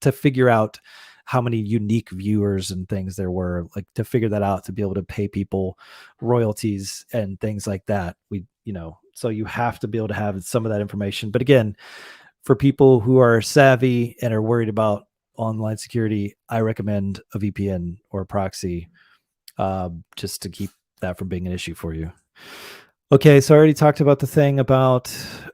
to figure out how many unique viewers and things there were, like to figure that out, to be able to pay people royalties and things like that. So you have to be able to have some of that information. But again, for people who are savvy and are worried about online security, I recommend a VPN or a proxy, just to keep that from being an issue for you. Okay, so I already talked about the thing about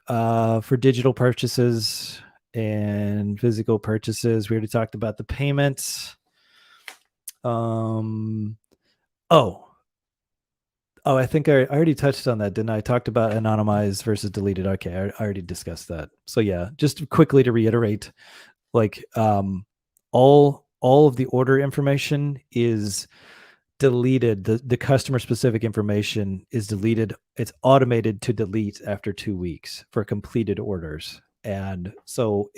for digital purchases and physical purchases. We already talked about the payments. Oh, I think I already touched on that, didn't I? I talked about anonymized versus deleted. Okay, I already discussed that. So yeah, just quickly to reiterate, like all of the order information is deleted. The customer specific information is deleted. It's automated to delete after 2 weeks for completed orders. And so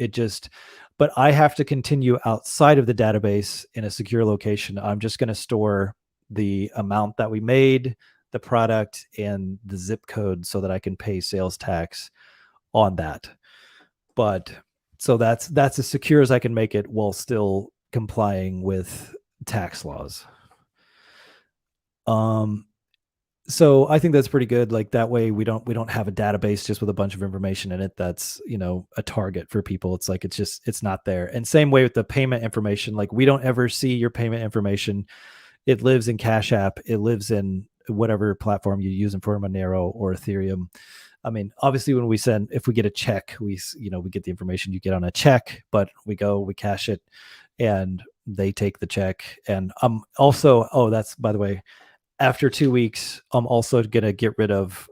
but I have to continue outside of the database in a secure location. I'm just going to store the amount that we made, the product, and the zip code so that I can pay sales tax on that. But so that's as secure as I can make it while still complying with tax laws. So I think that's pretty good. Like that way we don't have a database just with a bunch of information in it that's, a target for people. It's like it's not there. And same way with the payment information. Like we don't ever see your payment information. It lives in Cash App. It lives in whatever platform you use, in for Monero or Ethereum. I mean, obviously if we get a check, we get the information you get on a check, but we cash it and they take the check. And that's, by the way, after 2 weeks, I'm also going to get rid of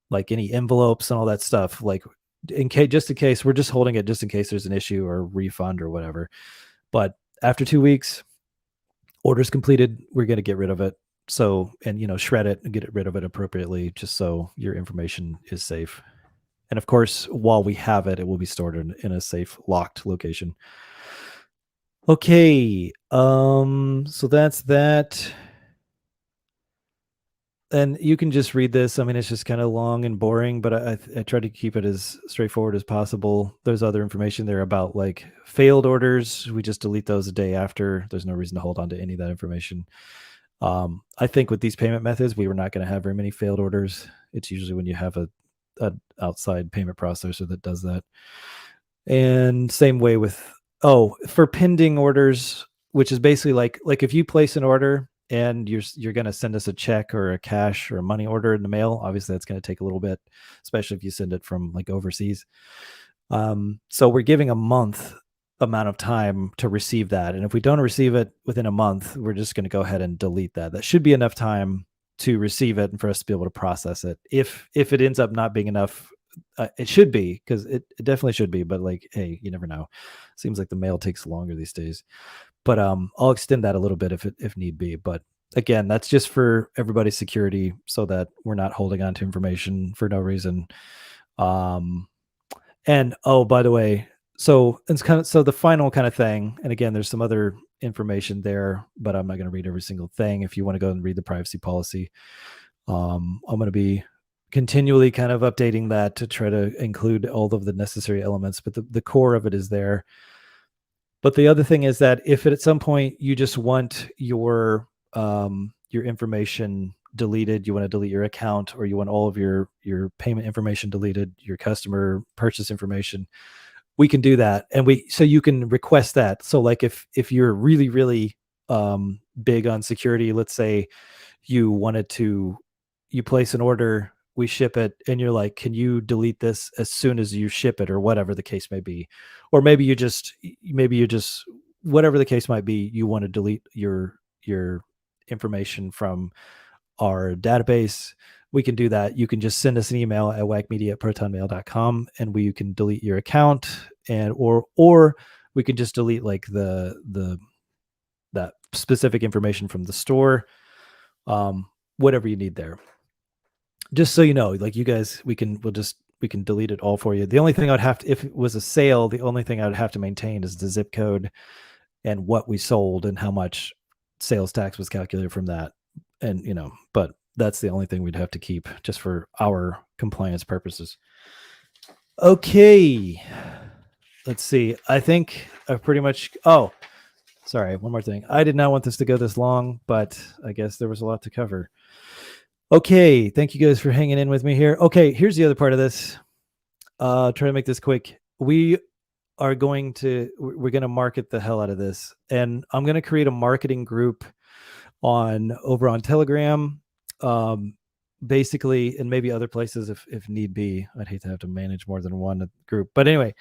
like any envelopes and all that stuff. Like just in case, we're just holding it just in case there's an issue or refund or whatever. But after 2 weeks, orders completed, we're going to get rid of it. So, and shred it and get rid of it appropriately, just so your information is safe. And of course, while we have it, it will be stored in a safe, locked location. Okay. So that's that. And you can just read this. I mean, it's just kind of long and boring, but I try to keep it as straightforward as possible. There's other information there about like failed orders. We just delete those a day after. There's no reason to hold on to any of that information. I think with these payment methods, we were not going to have very many failed orders. It's usually when you have a outside payment processor that does that. And same way with, for pending orders, which is basically like if you place an order and you're going to send us a check or a cash or a money order in the mail, obviously that's going to take a little bit, especially if you send it from like overseas. So we're giving a month amount of time to receive that. And if we don't receive it within a month, we're just going to go ahead and delete that. That should be enough time to receive it and for us to be able to process it. If it ends up not being enough, it should be, because it definitely should be, but like, hey, you never know. Seems like the mail takes longer these days. But I'll extend that a little bit if need be. But again, that's just for everybody's security, so that we're not holding on to information for no reason. And by the way, so it's the final kind of thing. And again, there's some other information there, but I'm not going to read every single thing. If you want to go and read the privacy policy, I'm going to be continually kind of updating that to try to include all of the necessary elements, but the core of it is there. But the other thing is that if at some point you just want your information deleted, you want to delete your account, or you want all of your payment information deleted, your customer purchase information, we can do that. And so you can request that. So like if you're really, really big on security, let's say you place an order, we ship it, and you're like, can you delete this as soon as you ship it, or whatever the case may be. Or maybe you just whatever the case might be, you want to delete your information from our database, we can do that. You can just send us an email at wacmedia@protonmail.com, and you can delete your account, and or we can just delete like that specific information from the store, whatever you need there. Just so you know, like you guys, we can delete it all for you. The only thing if it was a sale, the only thing I would have to maintain is the zip code and what we sold and how much sales tax was calculated from that. And, but that's the only thing we'd have to keep just for our compliance purposes. Okay. Let's see. I think I've pretty much, Sorry, one more thing. I did not want this to go this long, but I guess there was a lot to cover. Okay, thank you guys for hanging in with me here. Okay, here's the other part of this. Try to make this quick. We're going to market the hell out of this, and I'm going to create a marketing group over on Telegram, basically, and maybe other places if need be. I'd hate to have to manage more than one group, but anyway,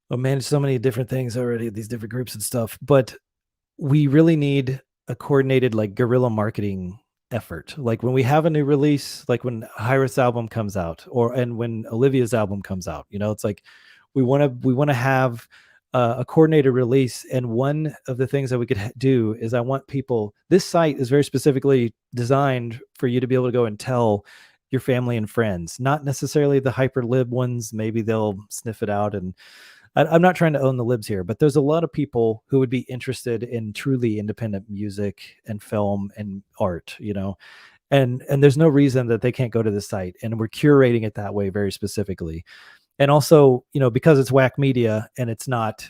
I've managed so many different things already, these different groups and stuff. But we really need a coordinated like guerrilla marketing effort. Like when we have a new release, like when Hyra's album comes out, and when Olivia's album comes out, it's like we want to have a coordinated release. And one of the things that we could do is I want people. This site is very specifically designed for you to be able to go and tell your family and friends, not necessarily the hyperlib ones. Maybe they'll sniff it out, and I'm not trying to own the libs here, but there's a lot of people who would be interested in truly independent music and film and art, and there's no reason that they can't go to the site. And we're curating it that way very specifically. And also, because it's WAC Media and it's not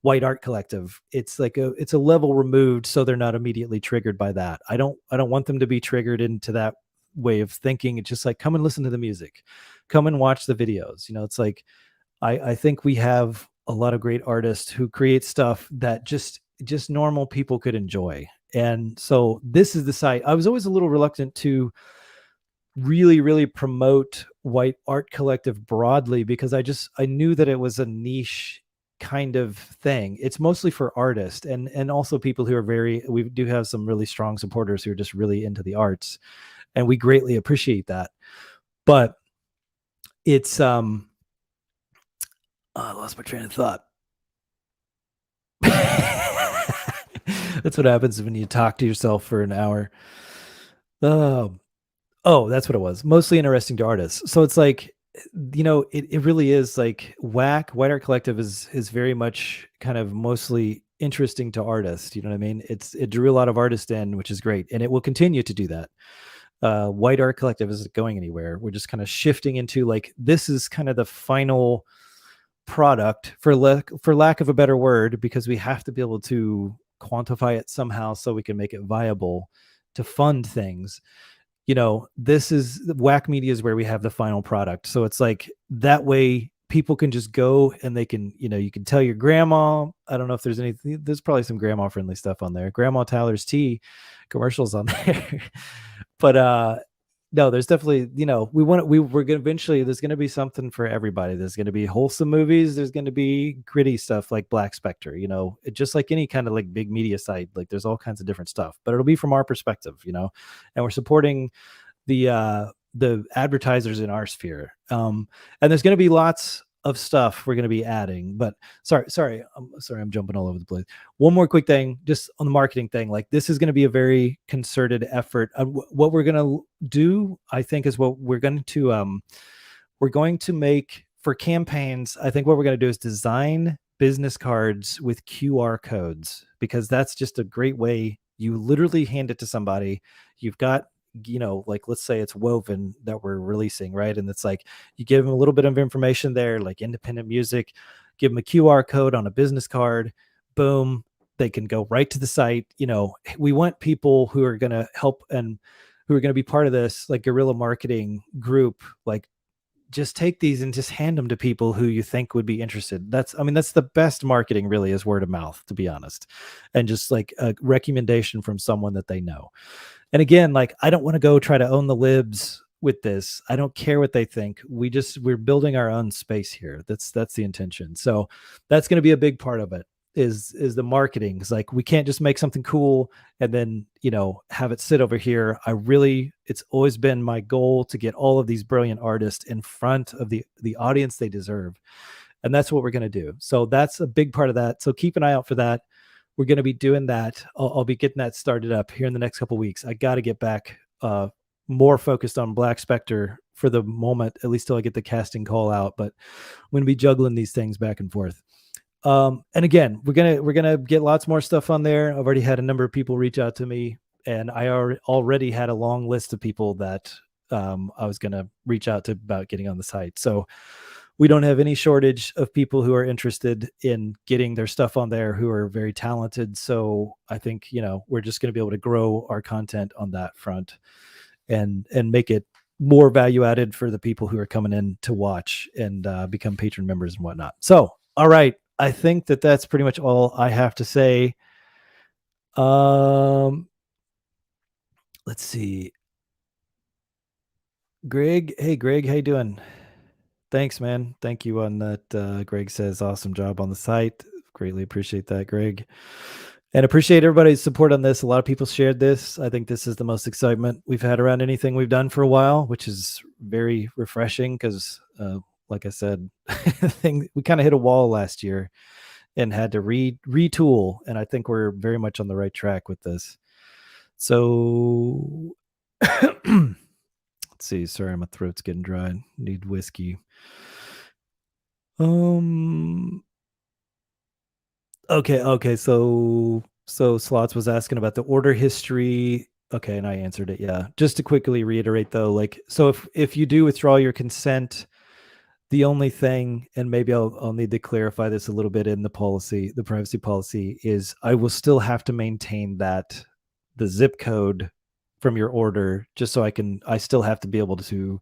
White Art Collective, it's like it's a level removed, so they're not immediately triggered by that. I don't want them to be triggered into that way of thinking. It's just like, come and listen to the music, come and watch the videos. It's like, I think we have a lot of great artists who create stuff that just normal people could enjoy. And so this is the site. I was always a little reluctant to really, really promote White Art Collective broadly because I knew that it was a niche kind of thing. It's mostly for artists and also people who are we do have some really strong supporters who are just really into the arts, and we greatly appreciate that. But it's I lost my train of thought. That's what happens when you talk to yourself for an hour. Oh, that's what it was. Mostly interesting to artists. So it's like, it really is like WAC, White Art Collective is very much kind of mostly interesting to artists. You know what I mean? It drew a lot of artists in, which is great. And it will continue to do that. White Art Collective isn't going anywhere. We're just kind of shifting into like, this is kind of the final product for lack of a better word, because we have to be able to quantify it somehow so we can make it viable to fund things. This is WAC Media is where we have the final product. So it's like that way people can just go and they can, you can tell your grandma. I don't know if there's probably some grandma friendly stuff on there. Grandma Tyler's tea commercials on there. But no, there's definitely, we're going to eventually, there's going to be something for everybody. There's going to be wholesome movies. There's going to be gritty stuff like Black Spectre, just like any kind of like big media site, like there's all kinds of different stuff, but it'll be from our perspective, and we're supporting the advertisers in our sphere. And there's going to be lots of stuff we're going to be adding, but sorry, I'm jumping all over the place. One more quick thing, just on the marketing thing, like this is going to be a very concerted effort. What we're going to do, I think, is what we're going to make for campaigns. I think what we're going to do is design business cards with QR codes, because that's just a great way. You literally hand it to somebody. You've got, like let's say it's Woven that we're releasing, right? And it's like you give them a little bit of information there, like independent music, give them a QR code on a business card, boom, they can go right to the site. We want people who are going to help and who are going to be part of this like guerrilla marketing group, like just take these and just hand them to people who you think would be interested. That's the best marketing, really, is word of mouth, to be honest, and just like a recommendation from someone that they know. And again, like, I don't want to go try to own the libs with this. I don't care what they think. We're building our own space here. That's the intention. So that's going to be a big part of it is the marketing. It's like, we can't just make something cool and then, have it sit over here. It's always been my goal to get all of these brilliant artists in front of the audience they deserve. And that's what we're going to do. So that's a big part of that. So keep an eye out for that. We're going to be doing that. I'll be getting that started up here in the next couple of weeks. I got to get back more focused on Black Spectre for the moment, at least till I get the casting call out. But I'm going to be juggling these things back and forth. And again, we're gonna get lots more stuff on there. I've already had a number of people reach out to me, and I already had a long list of people that I was gonna reach out to about getting on the site. So we don't have any shortage of people who are interested in getting their stuff on there who are very talented. So I think, we're just going to be able to grow our content on that front and make it more value added for the people who are coming in to watch and become patron members and whatnot. So, all right. I think that that's pretty much all I have to say. Um, let's see. Greg. Hey, Greg, how you doing? Thanks, man. Thank you on that. Greg says, awesome job on the site. Greatly appreciate that, Greg. And appreciate everybody's support on this. A lot of people shared this. I think this is the most excitement we've had around anything we've done for a while, which is very refreshing because, like I said, we kind of hit a wall last year and had to retool. And I think we're very much on the right track with this. So let's see. Sorry, my throat's getting dry. Need whiskey. Okay. So Slots was asking about the order history. Okay, and I answered it. Yeah. Just to quickly reiterate though, like, so if you do withdraw your consent, the only thing, and maybe I'll need to clarify this a little bit in the policy, the privacy policy, is I will still have to maintain that the zip code from your order, just so I still have to be able to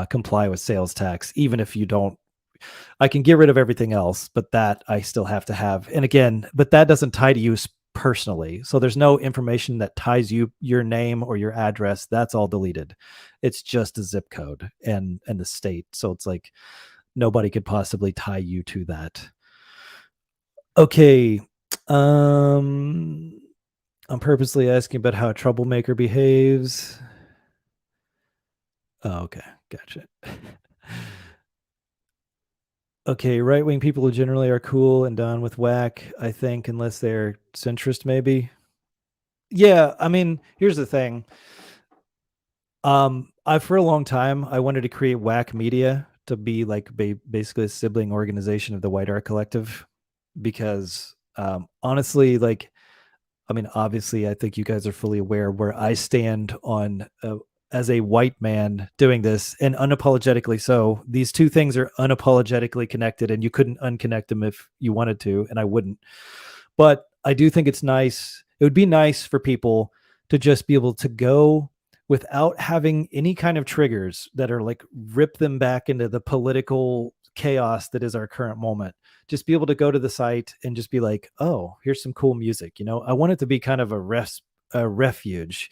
comply with sales tax, even if you don't. I can get rid of everything else, but that I still have to have. And again, but that doesn't tie to you personally. So there's no information that ties your name or your address. That's all deleted. It's just a zip code and the state. So it's like nobody could possibly tie you to that. Okay. I'm purposely asking about how a troublemaker behaves. Oh, okay. Gotcha. Okay, right-wing people generally are cool and down with WAC, I think, unless they're centrist, maybe. Yeah, I mean, here's the thing. I for a long time I wanted to create WAC Media to be like basically a sibling organization of the White Art Collective, because honestly, like, I mean, obviously, I think you guys are fully aware where I stand on as a white man doing this, and unapologetically so. These two things are unapologetically connected, and you couldn't unconnect them if you wanted to, and I wouldn't. But I do think it's nice. It would be nice for people to just be able to go without having any kind of triggers that are like rip them back into the political chaos that is our current moment. Just be able to go to the site and just be like, oh, here's some cool music. I want it to be kind of a refuge.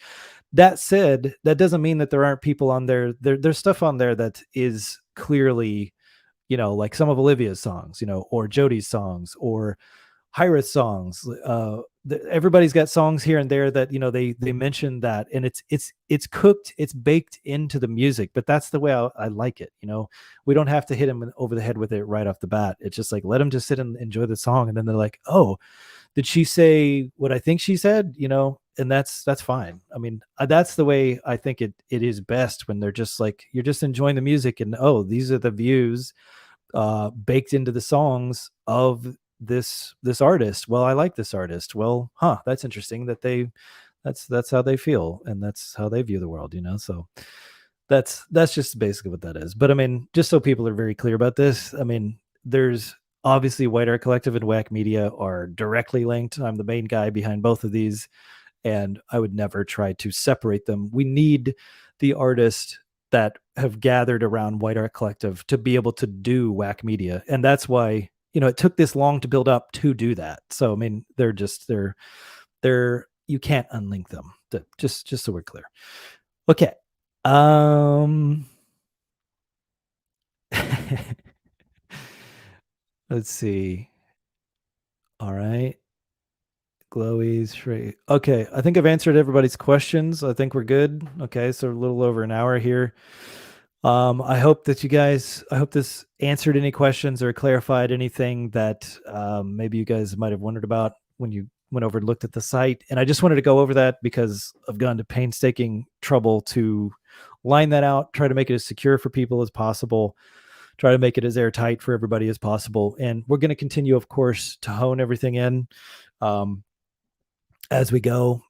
That said, that doesn't mean that there aren't people on there. There's stuff on there that is clearly, like some of Olivia's songs, or Jody's songs, or Hyra's songs. Everybody's got songs here and there that they mention that, and it's cooked, it's baked into the music. But that's the way I like it. We don't have to hit them over the head with it right off the bat. It's just like, let them just sit and enjoy the song, and then they're like, oh, did she say what I think she said? And that's fine. I mean, that's the way I think it is best, when they're just like, you're just enjoying the music, and oh, these are the views baked into the songs of this artist. Well, I like this artist. Well, that's interesting that that's how they feel, and that's how they view the world. So that's just basically what that is. But I mean, just so people are very clear about this, I mean, there's obviously White Art Collective and WAC Media are directly linked. I'm the main guy behind both of these, and I would never try to separate them. We need the artists that have gathered around White Art Collective to be able to do WAC Media. And that's why, it took this long to build up to do that. So, I mean, they're you can't unlink them. Just so we're clear. Okay. Let's see. All right. Glowies. Okay. I think I've answered everybody's questions. I think we're good. Okay. So a little over an hour here. I hope this answered any questions or clarified anything that maybe you guys might have wondered about when you went over and looked at the site. And I just wanted to go over that because I've gone to painstaking trouble to line that out, try to make it as secure for people as possible, try to make it as airtight for everybody as possible. And we're going to continue, of course, to hone everything in as we go.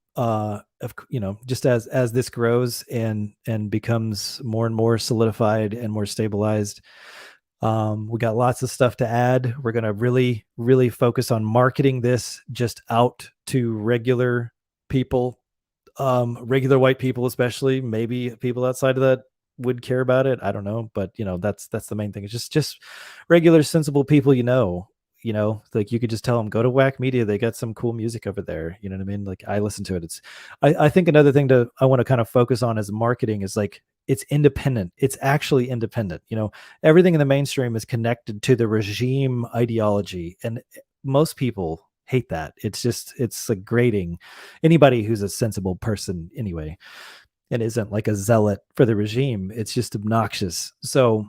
Just as this grows and becomes more and more solidified and more stabilized, We got lots of stuff to add. We're going to really, really focus on marketing this just out to regular people, regular white people, especially. Maybe people outside of that would care about it. I don't know, but that's the main thing. It's just regular, sensible people. Like you could just tell them go to WAC Media. They got some cool music over there. You know what I mean? Like I listen to it. I think another thing I want to kind of focus on as marketing is like it's independent. It's actually independent. Everything in the mainstream is connected to the regime ideology, and most people hate that. It's like grating anybody who's a sensible person anyway and isn't like a zealot for the regime. It's just obnoxious. So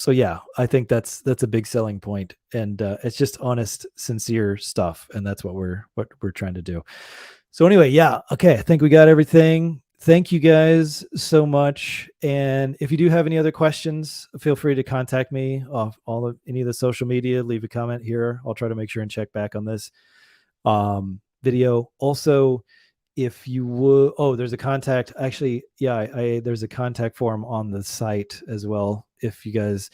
yeah, I think that's a big selling point, and it's just honest, sincere stuff, and that's what we're trying to do. So anyway, yeah, okay, I think we got everything. Thank you guys so much, and if you do have any other questions, feel free to contact me off any of the social media. Leave a comment here. I'll try to make sure and check back on this video. Also, if you would, there's a contact, actually, yeah, there's a contact form on the site as well if you guys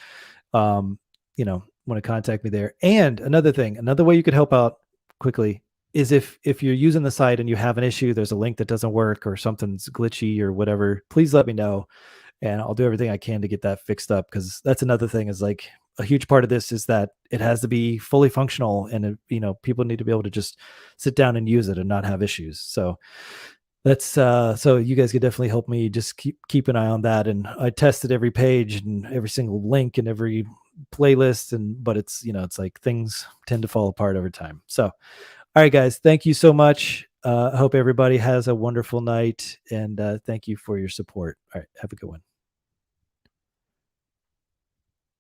want to contact me there. And another way you could help out quickly is if you're using the site and you have an issue, there's a link that doesn't work or something's glitchy or whatever, please let me know and I'll do everything I can to get that fixed up, because that's another thing is like a huge part of this is that it has to be fully functional, and people need to be able to just sit down and use it and not have issues. So that's so you guys could definitely help me just keep an eye on that. And I tested every page and every single link and every playlist, but it's it's like things tend to fall apart over time. So all right guys, thank you so much. I hope everybody has a wonderful night, and thank you for your support. All right, have a good one.